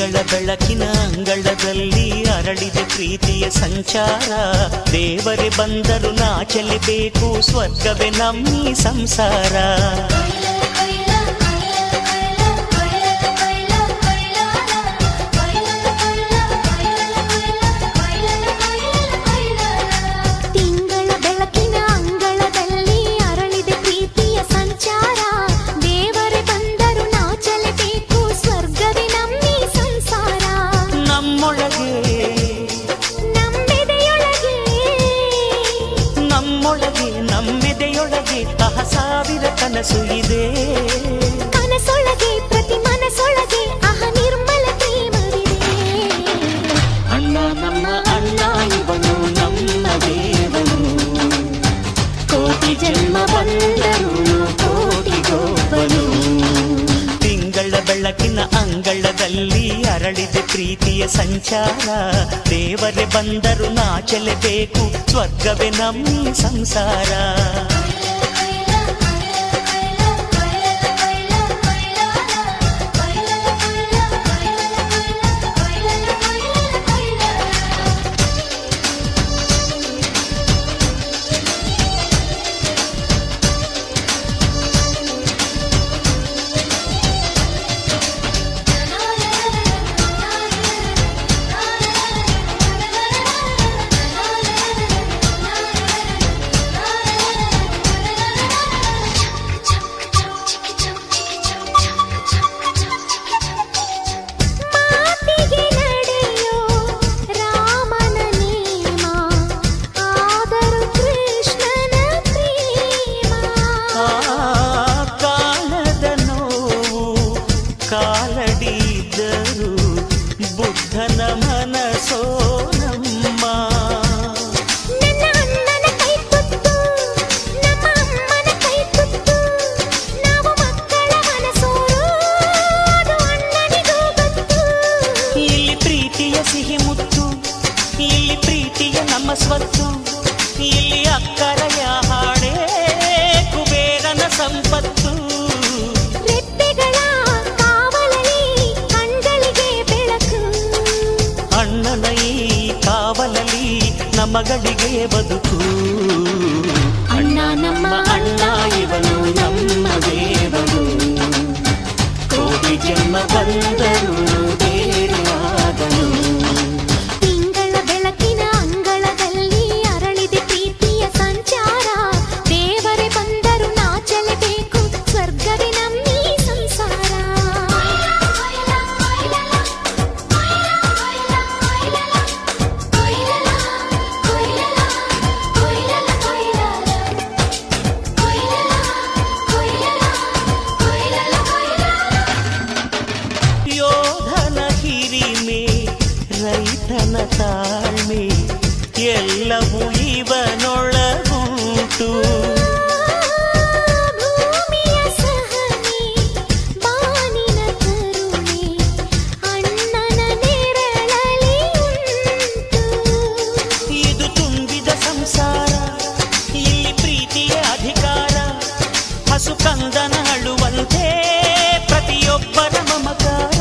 ತಿಂಗಳ ಬೆಳಕಿನ ಅಂಗಳದಲ್ಲಿ ಅರಳಿದೆ ಪ್ರೀತಿಯ ಸಂಚಾರ. ದೇವರೇ ಬಂದರು ನಾಚಲೇಬೇಕು, ಸ್ವರ್ಗವೇ ನಮ್ಮಿ ಸಂಸಾರ. ನಮ್ಮೆದೆಯೊಳಗೆ ಸಾವಿರ ಕನಸು ಇದೆ. ಕನಸೊಳಗೆ ಪ್ರತಿ ಮನಸೊಳಗೆ ನಿರ್ಮಲ ಪ್ರೇಮವಿದೆ. ಅಣ್ಣ ನಮ್ಮ ಅಣ್ಣ ಇವನು ನಮ್ಮ ದೇವನು, ಕೋಟಿ ಜನ್ಮ ಬಂದರು ಕೋಟಿಗೊಬ್ಬನು. ತಿಂಗಳ ಬೆಳಕಿನ ಅಂಗಳದಲ್ಲಿ ಅರಳಿದೆ ಪ್ರೀತಿಯ ಸಂಚಾರ. ದೇವರೇ ಬಂದರು ನಾಚಲೇಬೇಕು, ಸ್ವರ್ಗವೇ ನಮ್ಮಿ ಸಂಸಾರ. ಕಾಲಡಿದ್ದರು ಬುದ್ಧನ ಮನಸೋ ನಮ್ಮ. ನನ್ನ ಅಣ್ಣನ ಕೈ ತುತ್ತು, ನಮ್ಮ ಅಮ್ಮನ ಕೈ ತುತ್ತು, ನಾವು ಮಕ್ಕಳ ಮನಸೋರು, ಅದು ಅಣ್ಣನಿಗೂ ಗೊತ್ತು. ಇಲ್ಲಿ ಪ್ರೀತಿಯ ಸಿಹಿ ಮುತ್ತು, ಇಲ್ಲಿ ಪ್ರೀತಿಯ ನಮ್ಮ ಸ್ವತ್ತು, ಇಲ್ಲಿ ಅಕ್ಕರೆಯ ಹಾಡೇ ಕುಬೇರನ ಸಂಪತ್ತು. ಅಣ್ಣನ ಈ ಕಾವಲಲ್ಲಿ ನಮಗಳಿಗೆ ಬದುಕು. ಅಣ್ಣ ನಮ್ಮ ಅಣ್ಣ ಇವನು ನಮ್ಮ ದೇವನು, ಕೋಟಿ ಜನ್ಮ ಬಂದರು ಬೇರೆಯಾದನು. ತಿಂಗಳ ಬೆಳಕಿನ ಅಂಗಳದಲ್ಲಿ ಅರಳಿದೆ ಪ್ರೀತಿಯ ಸಂಚಾರ. ದೇವರೇ ಬಂದರು ನಾಚಲೇಬೇಕು, ಸ್ವರ್ಗವೇ ನಮ್ಮಿ ಸಂಸಾರ. ಯೋಧನ ಹಿರಿಮೆ, ರೈತನ ತಾಳ್ಮೆ, ಎಲ್ಲವೂ ಇವನೊಳಗುಂಟು. ಭೂಮಿಯ ಸಹನೆ, ಬಾನಿನ ಕರುಣೆ, ಅಣ್ಣನ ನೆರಳಲ್ಲಿ ಉಂಟು. ಇದು ತುಂಬಿದ ಸಂಸಾರ, ಇಲ್ಲಿ ಪ್ರೀತಿಯ ಅಧಿಕಾರ. ಹಸು ಕಂದನ ಅಳುವಂತೆ ಪ್ರತಿಯೊಬ್ಬರ ಮಮಕಾರ.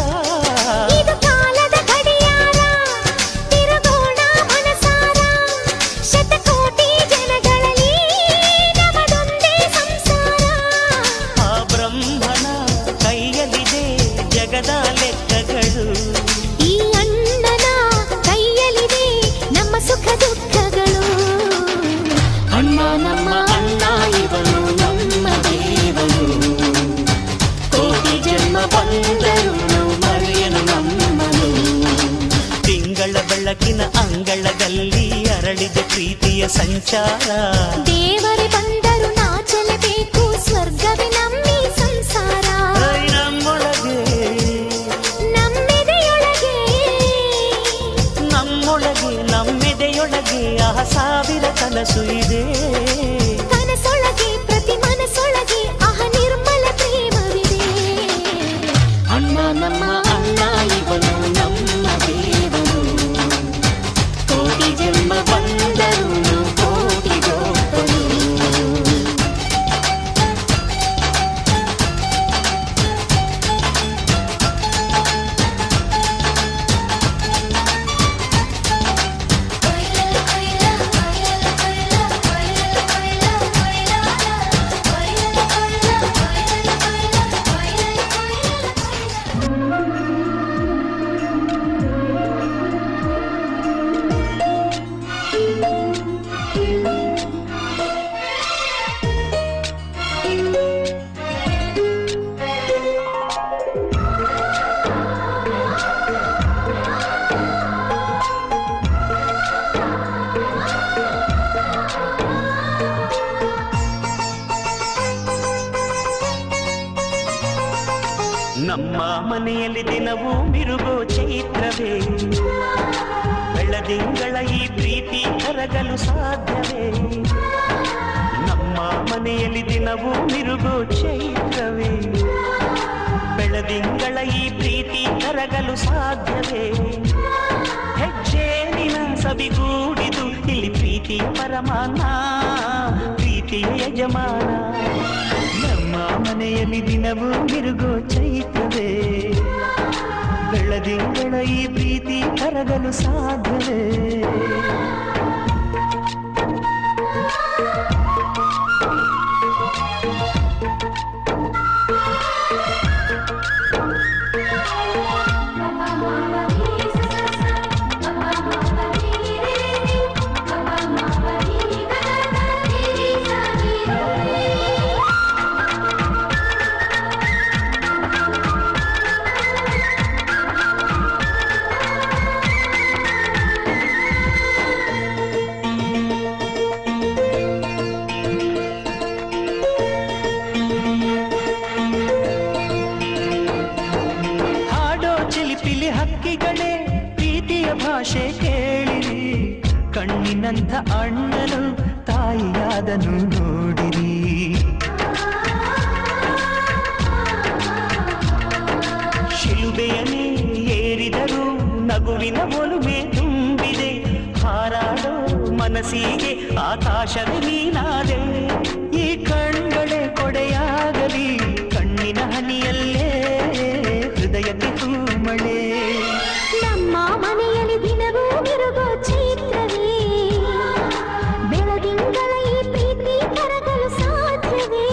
ಇದು ಕಾಲದ ಗಡಿಯಾರ, ತಿರುಗೋಣ ಮನಸಾರ. ಶತಕೋಟಿ ಜನಗಳಲ್ಲಿ ನಮದೊಂದೇ ಸಂಸಾರ. ಆ ಬ್ರಹ್ಮನ ಕೈಯಲ್ಲಿದೆ ಜಗದ ಲೆಕ್ಕಗಳು, ಈ ಅಣ್ಣನ ಕೈಯಲ್ಲಿದೆ ನಮ್ಮ ಸುಖ ದುಃಖಗಳು. ಅಣ್ಣ ನಮ್ಮ ಅಣ್ಣ ಇವನು ನಮ್ಮ ದೇವನು, ಕೋಟಿ ಜನ್ಮ ಬಂದರು ಮರೆಯನು ನಮ್ಮನು. ತಿಂಗಳ ಬೆಳಕಿನ ಅಂಗಳದಲ್ಲಿ ಅರಳಿದೆ ಪ್ರೀತಿಯ ಸಂಚಾರ. ದೇವರೇ ಬಂದರು ನಾಚಲೇಬೇಕು, ಸ್ವರ್ಗವೇ ನಮ್ಮಿ ಸಂಸಾರ. ನಮ್ಮೊಳಗೆ ನಮ್ಮೆದೆಯೊಳಗೆ ನಮ್ಮೊಳಗೆ ನಮ್ಮೆದೆಯೊಳಗೆ ಸಾವಿರ ಕನಸು ಇದೆ. ಕನಸೊಳಗೆ ಪ್ರತಿ ಮನಸೊಳಗೆ ನಿರ್ಮಲ ಪ್ರೇಮವಿದೆ. ಅಣ್ಣ ನಮ್ಮ ಅಣ್ಣ ಇವನು ನಮ್ಮ ದೇವನು, ಕೋಟಿ ಜನ್ಮ ಬಂದರು ಕೋಟಿಗೊಬ್ಬನು. ನಮ್ಮ ಮನೆಯಲ್ಲಿ ದಿನವೂ ಮಿರುಗೋ ಚೈತ್ರವೇ ಬೆಳದಿಂಗಳ ಈ ಪ್ರೀತಿ ಕರಗಲು ಸಾಧ್ಯವೇ ನಮ್ಮ ಮನೆಯಲ್ಲಿ ದಿನವೂ ಮಿರುಗೋ ಚೈತ್ರವೇ ಬೆಳದಿಂಗಳ ಈ ಪ್ರೀತಿ ಕರಗಲು ಸಾಧ್ಯವೇ ಹೆಜ್ಜೇನಿನ ಸವಿಗೂಡಿದು ಇಲ್ಲಿ ಪ್ರೀತಿಯ ಪರಮಾನ ಪ್ರೀತಿಯ ಯಜಮಾನ ನಮ್ಮ ಮನೆಯಲ್ಲಿ ದಿನವೂ ಮಿರುಗೋ ಚೈತ್ರವೇ ಬೆಳದಿಂಗಳ ಈ ಪ್ರೀತಿ ಕರಗಲು ಸಾಧ್ಯವೇ ಹಕ್ಕಿಗಳೇ ಪ್ರೀತಿಯ ಭಾಷೆ ಕೇಳಿರಿ ಕಣ್ಣಿನಂಥ ಅಣ್ಣನು ತಾಯಿಯಾದನು ನೋಡಿರಿ ಶಿಲುಬೆಯನೇ ಏರಿದರು ನಗುವಿನ ಒಲುಮೆ ತುಂಬಿದೆ ಹಾರಾಡೋ ಮನಸ್ಸಿಗೆ ಆಕಾಶವೇ ನೀನಾದೆ ಈ ಕಣ್ಗಳೇ ಕೊಡೆಯಾಗಲಿ ಕಣ್ಣಿನ ಹನಿಯಲ್ಲೇ ಹೃದಯಕ್ಕೆ ಹೂಮಳೆ ನಮ್ಮ ಮನೆಯಲ್ಲಿ ದಿನವೂ ಮಿರುಗೋ ಚೈತ್ರವೇ ಬೆಳದಿಂಗಳ ಈ ಪ್ರೀತಿ ಕರಗಲು ಸಾಧ್ಯವೇ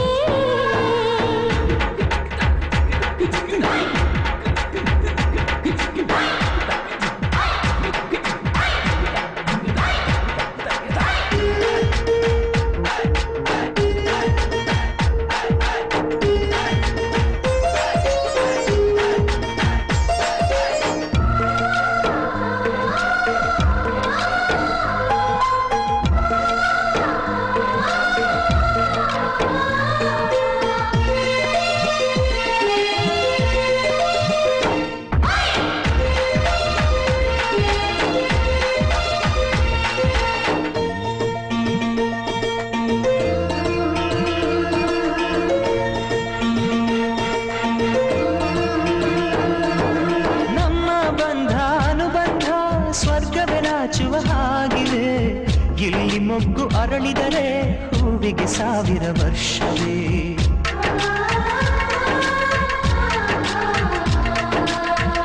ಸ್ವರ್ಗವೆನಾಚುವ ಹಾಗಿದೆ ಇಲ್ಲಿ ಮೊಗ್ಗು ಅರಳಿದರೆ ಹೂವಿಗೆ 1000 ವರ್ಷವೇ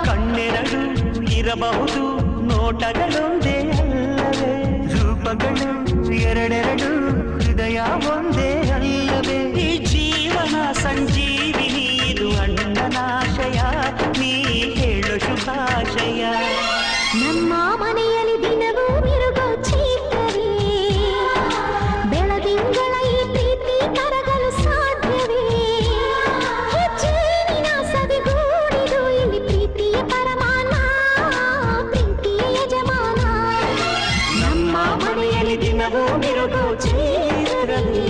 ಕಣ್ಣೆರಡು ಇರಬಹುದು ನೋಟಗಳೊಂದೇ ಅಲ್ಲವೇ ರೂಪಗಳು ಎರಡೆರಡು ಹೃದಯ ಒಂದೇ ಅಲ್ಲವೇ ಈ ಜೀವನ ಸಂಜೀವಿನಿ ಇದು ಅಣ್ಣನಾಶಯ ನೀ ಹೇಳು ಶುಭಾಶಯ ನಮ್ಮ ಮನೆಯಲ್ಲಿ ದಿನವೂ ಮಿರುಗೋ ಚೈತ್ರವೇ ಬೆಳದಿಂಗಳ ಈ ಪ್ರೀತಿ ಕರಗಲು ಸಾಧ್ಯವೇ ಹೆಜ್ಜೇನಿನ ಸವಿಗೂಡಿದು ಇಲ್ಲಿ ಪ್ರೀತಿಯ ಪರಮಾನ ಪ್ರೀತಿಯ ಯಜಮಾನ ನಮ್ಮ ಮನೆಯಲ್ಲಿ ದಿನವೂ ಮಿರುಗೋ ಚೈತ್ರವೇ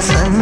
ಸಂಗ